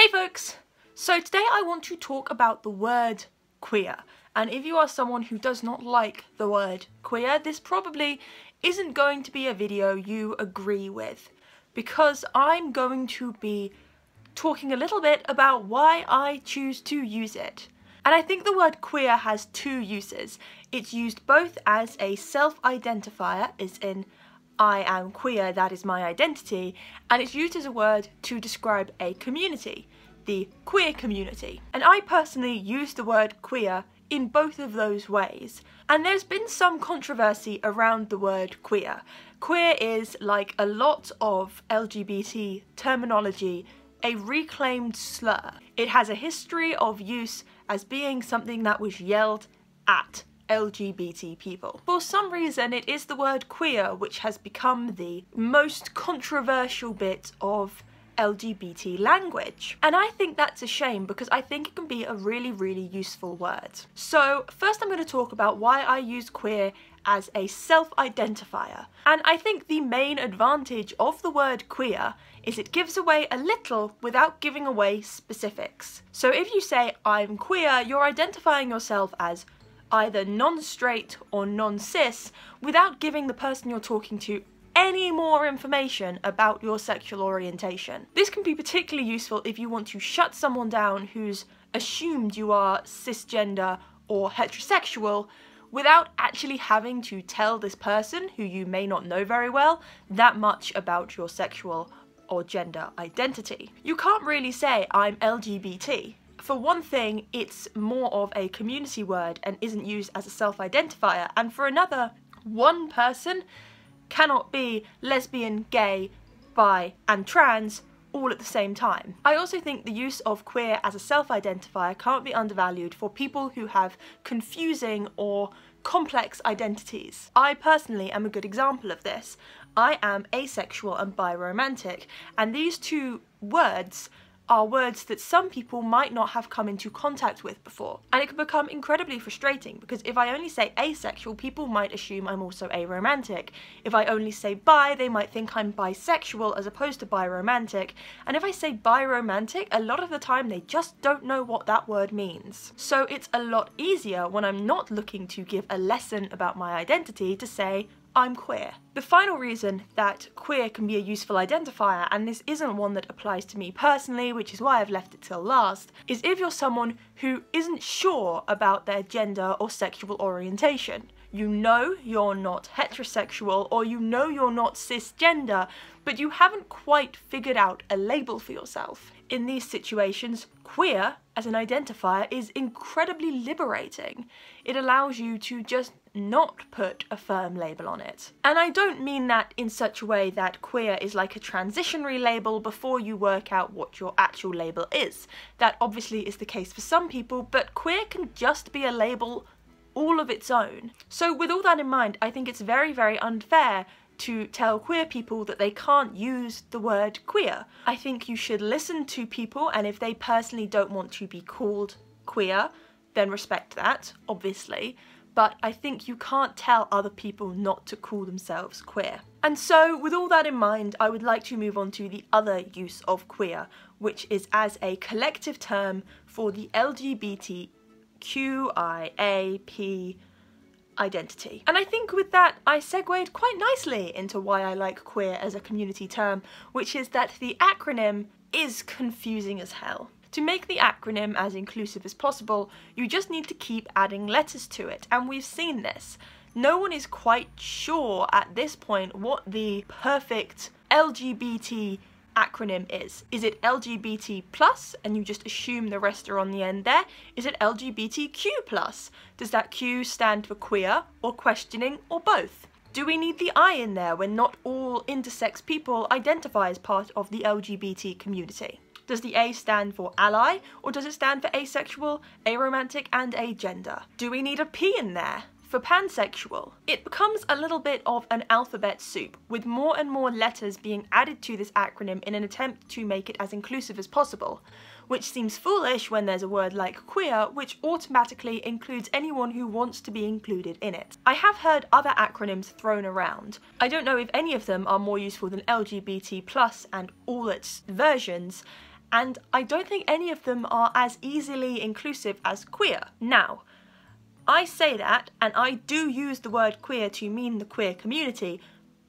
Hey folks! So today I want to talk about the word queer, and if you are someone who does not like the word queer, this probably isn't going to be a video you agree with, because I'm going to be talking a little bit about why I choose to use it. And I think the word queer has two uses. It's used both as a self-identifier, as in I am queer, that is my identity, and it's used as a word to describe a community, the queer community. And I personally use the word queer in both of those ways. And there's been some controversy around the word queer. Queer is, like a lot of LGBT terminology, a reclaimed slur. It has a history of use as being something that was yelled at LGBT people. For some reason, it is the word queer which has become the most controversial bit of LGBT language. And I think that's a shame, because I think it can be a really useful word. So first I'm going to talk about why I use queer as a self-identifier. And I think the main advantage of the word queer is it gives away a little without giving away specifics. So if you say I'm queer, you're identifying yourself as either non-straight or non-cis without giving the person you're talking to any more information about your sexual orientation. This can be particularly useful if you want to shut someone down who's assumed you are cisgender or heterosexual without actually having to tell this person, who you may not know very well, that much about your sexual or gender identity. You can't really say I'm LGBT. For one thing, it's more of a community word and isn't used as a self-identifier, and for another, one person cannot be lesbian, gay, bi, and trans all at the same time. I also think the use of queer as a self-identifier can't be undervalued for people who have confusing or complex identities. I personally am a good example of this. I am asexual and biromantic, and these two words are words that some people might not have come into contact with before. And it can become incredibly frustrating, because if I only say asexual, people might assume I'm also aromantic. If I only say bi, they might think I'm bisexual as opposed to biromantic. And if I say biromantic, a lot of the time they just don't know what that word means. So it's a lot easier when I'm not looking to give a lesson about my identity to say I'm queer. The final reason that queer can be a useful identifier, and this isn't one that applies to me personally, which is why I've left it till last, is if you're someone who isn't sure about their gender or sexual orientation. You know you're not heterosexual, or you know you're not cisgender, but you haven't quite figured out a label for yourself. In these situations, queer as an identifier is incredibly liberating. It allows you to just not put a firm label on it. And I don't mean that in such a way that queer is like a transitionary label before you work out what your actual label is. That obviously is the case for some people, but queer can just be a label all of its own. So with all that in mind, I think it's very unfair to tell queer people that they can't use the word queer. I think you should listen to people, and if they personally don't want to be called queer, then respect that, obviously. But I think you can't tell other people not to call themselves queer. And so, with all that in mind, I would like to move on to the other use of queer, which is as a collective term for the LGBTQIAP identity. And I think with that, I segued quite nicely into why I like queer as a community term, which is that the acronym is confusing as hell. To make the acronym as inclusive as possible, you just need to keep adding letters to it, and we've seen this. No one is quite sure at this point what the perfect LGBT acronym is. Is it LGBT plus, and you just assume the rest are on the end there? Is it LGBTQ plus? Does that Q stand for queer, or questioning, or both? Do we need the I in there when not all intersex people identify as part of the LGBT community? Does the A stand for ally, or does it stand for asexual, aromantic, and agender? Do we need a P in there for pansexual? It becomes a little bit of an alphabet soup, with more and more letters being added to this acronym in an attempt to make it as inclusive as possible, which seems foolish when there's a word like queer, which automatically includes anyone who wants to be included in it. I have heard other acronyms thrown around. I don't know if any of them are more useful than LGBT+ and all its versions, and I don't think any of them are as easily inclusive as queer. Now, I say that, and I do use the word queer to mean the queer community,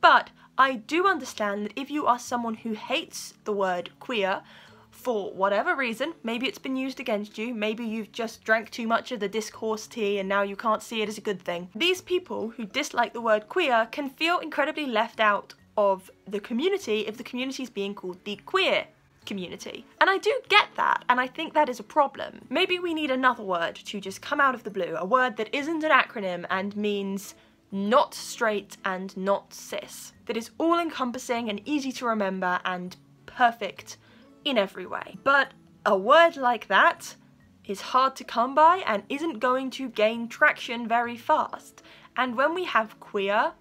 but I do understand that if you are someone who hates the word queer, for whatever reason, maybe it's been used against you, maybe you've just drank too much of the discourse tea and now you can't see it as a good thing. These people who dislike the word queer can feel incredibly left out of the community if the community is being called the queer community. And I do get that, and I think that is a problem. Maybe we need another word to just come out of the blue, a word that isn't an acronym and means not straight and not cis, that is all-encompassing and easy to remember and perfect in every way. But a word like that is hard to come by and isn't going to gain traction very fast. And when we have queer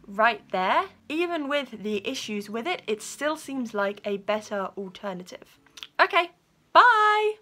right there, even with the issues with it, it still seems like a better alternative. Okay, bye!